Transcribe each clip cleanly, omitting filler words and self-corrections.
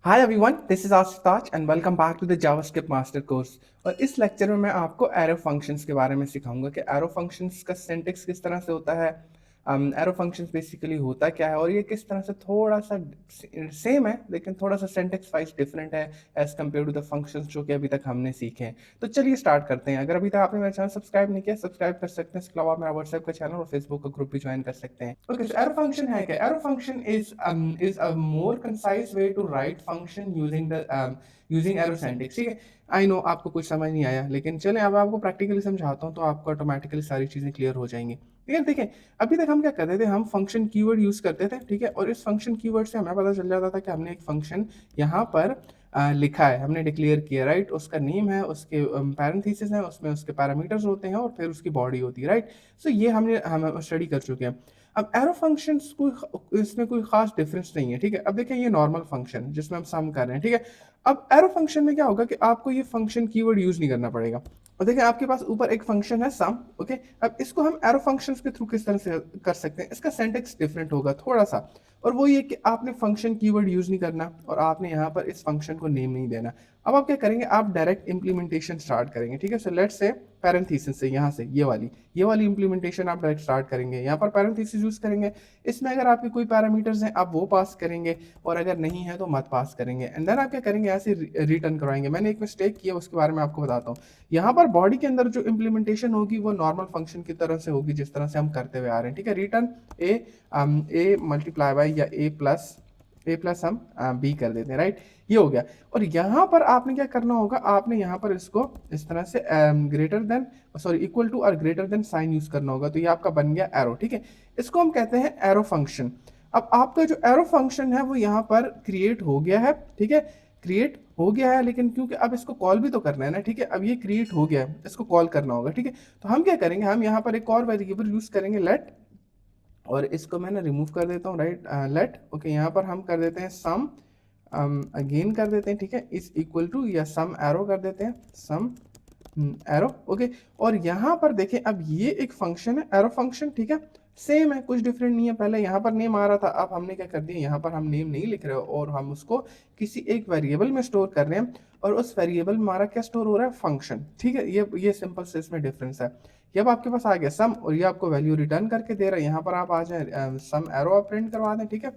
Hi everyone, this is Ashutosh and welcome back to the JavaScript master course. और इस lecture में मैं आपको एरो फंक्शंस के बारे में सिखाऊंगा कि एरो फंक्शंस का सिंटेक्स किस तरह से होता है, एरो फंक्शंस बेसिकली होता क्या है और ये किस तरह से थोड़ा सा सेम है लेकिन थोड़ा सा सिंटेक्स वाइज डिफरेंट है as compare to the functions जो कि अभी तक हमने सीखे हैं। तो चलिए स्टार्ट करते हैं। अगर अभी तक आपने मेरा चैनल सब्सक्राइब नहीं किया, सब्सक्राइब कर सकते हैं। इसके अलावा आप मेरा व्हाट्सएप का चैनल और फेसबुक का ग्रुप भी ज्वाइन कर सकते हैं। ओके, सो एरो फंक्शन है क्या? Arrow function is a more concise way to write function using arrow syntax. ठीक है, आई नो आपको कुछ समझ नहीं आया, लेकिन चलें अब आपको प्रैक्टिकली समझाता हूँ तो आपको ऑटोमेटिकली सारी चीज़ें क्लियर हो जाएंगी। ठीक है, देखिए अभी तक हम क्या करते थे, हम फंक्शन कीवर्ड यूज करते थे। ठीक है, और इस फंक्शन कीवर्ड से हमें पता चल जाता था कि हमने एक फंक्शन यहाँ पर लिखा है, हमने डिक्लेयर किया, राइट। उसका नेम है, उसके पैरेंथेसिस है, उसमें उसके पैरामीटर्स होते हैं और फिर उसकी बॉडी होती है, राइट। सो ये हम स्टडी कर चुके हैं। अब एरो फंक्शंस कोई इसमें कोई खास डिफरेंस नहीं है। ठीक है, अब देखिए ये नॉर्मल फंक्शन जिसमें हम सम कर रहे हैं। ठीक है, अब एरो फंक्शन में क्या होगा कि आपको ये फंक्शन कीवर्ड यूज नहीं करना पड़ेगा। और देखिए आपके पास ऊपर एक फंक्शन है सम। ओके, अब इसको हम एरो फंक्शंस के थ्रू किस तरह से कर सकते हैं, इसका सिंटैक्स डिफरेंट होगा थोड़ा सा। और वो ये कि आपने फंक्शन कीवर्ड यूज नहीं करना और आपने यहाँ पर इस फंक्शन को नेम नहीं देना। अब आप क्या करेंगे, आप डायरेक्ट इंप्लीमेंटेशन स्टार्ट करेंगे। ठीक है, सो लेट्स से पैरेंथेसिस से यहाँ से ये वाली इंप्लीमेंटेशन आप डायरेक्ट स्टार्ट करेंगे। यहाँ पर पैरेंथेसिस यूज करेंगे। इसमें अगर आपके कोई पैरामीटर्स हैं आप वो पास करेंगे और अगर नहीं है तो मत पास करेंगे। एंड देन आप क्या करेंगे, ऐसे रिटर्न करवाएंगे। मैंने एक मिस्टेक किया, उसके बारे में आपको बताता हूँ। यहाँ पर बॉडी के अंदर जो इंप्लीमेंटेशन होगी वो नॉर्मल फंक्शन की तरह से होगी जिस तरह से हम करते हुए आ रहे हैं। ठीक है, रिटर्न ए मल्टीप्लाई बाई या ए प्लस हम बी कर देते हैं, राइट। ये हो गया। और यहाँ पर आपने क्या करना होगा, आपने यहाँ पर इसको इस तरह से ग्रेटर देन इक्वल टू और ग्रेटर देन साइन यूज करना होगा। तो ये आपका बन गया एरो। ठीक है, इसको हम कहते हैं एरो फंक्शन। अब आपका जो एरो फंक्शन है वो यहाँ पर क्रिएट हो गया है। ठीक है, क्रिएट हो गया है, लेकिन क्योंकि अब इसको कॉल भी तो करना है ना। ठीक है, अब ये क्रिएट हो गया है, इसको कॉल करना होगा। ठीक है, तो हम क्या करेंगे, हम यहाँ पर एक और वेरिएबल यूज करेंगे, लेट। और इसको मैं ना रिमूव कर देता हूँ, राइट, लेट। ओके, यहाँ पर हम कर देते हैं सम, अगेन कर देते हैं। ठीक है, इज इक्वल टू या सम एरो कर देते हैं, सम एरो। ओके, और यहाँ पर देखें अब ये एक फंक्शन है, एरो फंक्शन। ठीक है, सेम है, कुछ डिफरेंट नहीं है। पहले यहाँ पर नेम आ रहा था, अब हमने क्या कर दिया, यहाँ पर हम नेम नहीं लिख रहे हो और हम उसको किसी एक वेरिएबल में स्टोर कर रहे हैं। और उस वेरिएबल में हमारा क्या स्टोर हो रहा है, फंक्शन। ठीक है, ये सिंपल से इसमें डिफरेंस है। ये अब आपके पास आ गया सम और ये आपको वैल्यू रिटर्न करके दे रहा है। यहाँ पर आप आ जाए, सम एरो आप प्रिंट करवा दें। ठीक है,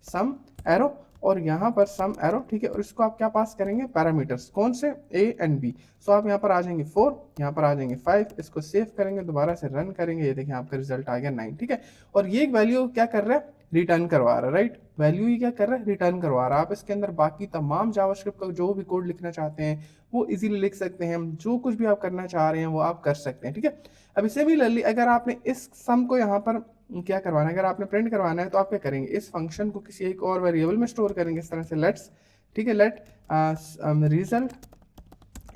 सम एरो और यहाँ पर सम एरो। ठीक है, और इसको आप क्या पास करेंगे, पैरामीटर्स कौन से, ए एंड बी। सो आप यहाँ पर आ जाएंगे 4, यहाँ पर आ जाएंगे 5, इसको सेव करेंगे, दोबारा से रन करेंगे, ये देखिए आपका रिजल्ट आ गया 9। ठीक है, और ये एक वैल्यू क्या कर रहा है, रिटर्न करवा रहा है, राइट। वैल्यू ही क्या कर रहा है, रिटर्न करवा रहा है। आप इसके अंदर बाकी तमाम जावास्क्रिप्ट का जो भी कोड लिखना चाहते हैं वो इजीली लिख सकते हैं। जो कुछ भी आप करना चाह रहे हैं वो आप कर सकते हैं। ठीक है, अब सिमिलरली अगर आपने इस सम को यहाँ पर क्या करवाना है, अगर आपने प्रिंट करवाना है तो आप क्या करेंगे, इस फंक्शन को किसी एक और वेरिएबल में स्टोर करेंगे इस तरह से, लेट्स। ठीक है, let result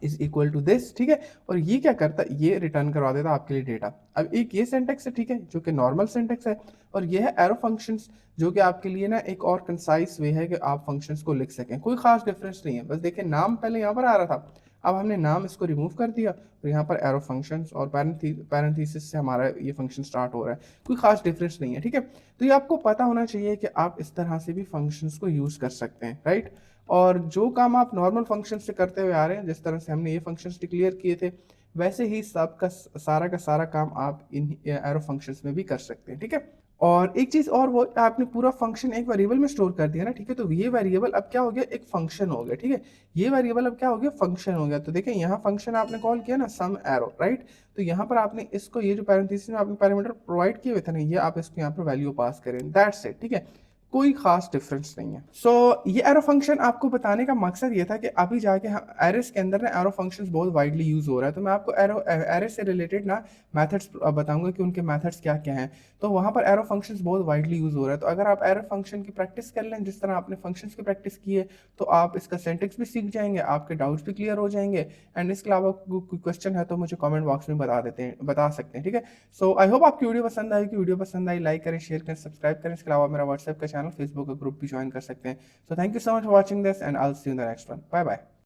is equal to this. ठीक है, और ये क्या करता है, ये रिटर्न करवा देता है आपके लिए डेटा। अब एक ये सिंटेक्स है, ठीक है, जो कि नॉर्मल सिंटेक्स है, और ये है एरो फंक्शंस, जो कि आपके लिए ना एक और कंसाइज वे है कि आप फंक्शंस को लिख सकें। कोई खास डिफरेंस नहीं है, बस देखिए नाम पहले यहाँ पर आ रहा था, अब हमने नाम इसको रिमूव कर दिया और यहाँ पर एरो फंक्शंस और पैरेंथेसिस से हमारा ये फंक्शन स्टार्ट हो रहा है। कोई खास डिफरेंस नहीं है। ठीक है, तो ये आपको पता होना चाहिए कि आप इस तरह से भी फंक्शंस को यूज कर सकते हैं, राइट। और जो काम आप नॉर्मल फंक्शन से करते हुए आ रहे हैं, जिस तरह से हमने ये फंक्शंस डिक्लेयर किए थे, वैसे ही सब का सारा काम आप इन एरो फंक्शंस में भी कर सकते हैं। ठीक है, और एक चीज और, वो आपने पूरा फंक्शन एक वेरिएबल में स्टोर कर दिया ना। ठीक है, तो ये वेरिएबल अब क्या हो गया, एक फंक्शन हो गया। ठीक है, ये वेरिएबल अब क्या हो गया, फंक्शन हो गया। तो देखिए यहाँ फंक्शन आपने कॉल किया ना, सम एरो, राइट। तो यहाँ पर आपने इसको, ये जो पैरेंथेसिस में आपने पैरामीटर प्रोवाइड किए हुए थे ना, ये आप इसको यहाँ पर वैल्यू पास करें, दैट्स इट। ठीक है, कोई खास डिफरेंस नहीं है। ये एरो फंक्शन आपको बताने का मकसद ये था कि अभी जाके एरेस के अंदर ना एरो फंक्शंस बहुत वाइडली यूज हो रहा है। तो मैं आपको एरेस से रिलेटेड ना मेथड्स बताऊंगा कि उनके मेथड्स क्या क्या हैं। तो वहाँ पर एरो फंक्शंस बहुत वाइडली यूज हो रहा है। तो अगर आप एरो फंक्शन की प्रैक्टिस कर लें जिस तरह आपने फंक्शंस की प्रैक्टिस की है, तो आप इसका सिंटेक्स भी सीख जाएंगे, आपके डाउट्स भी क्लियर हो जाएंगे। एंड इसके अलावा कोई क्वेश्चन है तो मुझे कमेंट बॉक्स में बता सकते हैं। ठीक है, सो आई होप आपकी वीडियो पसंद आएगी। वीडियो पसंद आई, लाइक करें, शेयर करें, सब्सक्राइब करें। इसके अलावा मेरा व्हाट्सएप का चैनल, फेसबुक का ग्रुप भी ज्वाइन कर सकते हैं। So thank you so much for watching this and I will see you in the next one. Bye bye.